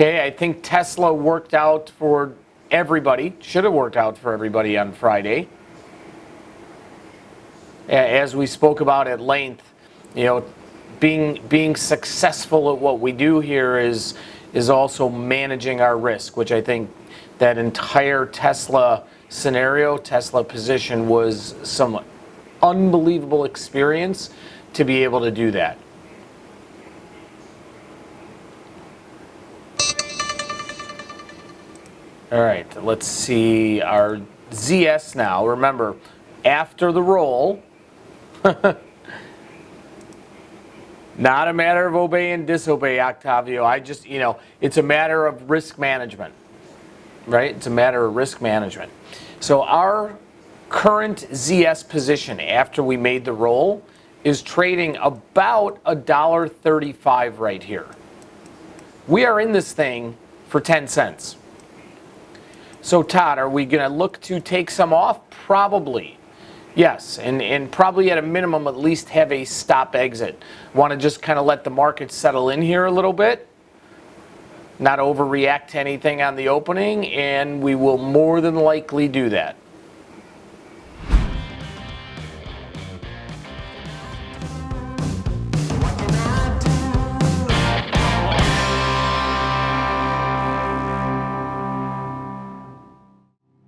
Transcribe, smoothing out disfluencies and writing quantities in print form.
Okay, I think Tesla worked out for everybody, should have worked out for everybody on Friday. As we spoke about at length, being successful at what we do here is also managing our risk, which I think that entire Tesla scenario, Tesla position was some unbelievable experience to be able to do that. All right, let's see our ZS now. Remember, after the roll, not a matter of obey and disobey, Octavio. It's a matter of risk management, right? It's a matter of risk management. So our current ZS position after we made the roll is trading about $1.35 right here. We are in this thing for 10 cents. So Todd, are we going to look to take some off? Probably. Yes, and probably at a minimum at least have a stop exit. Want to just kind of let the market settle in here a little bit, not overreact to anything on the opening, and we will more than likely do that.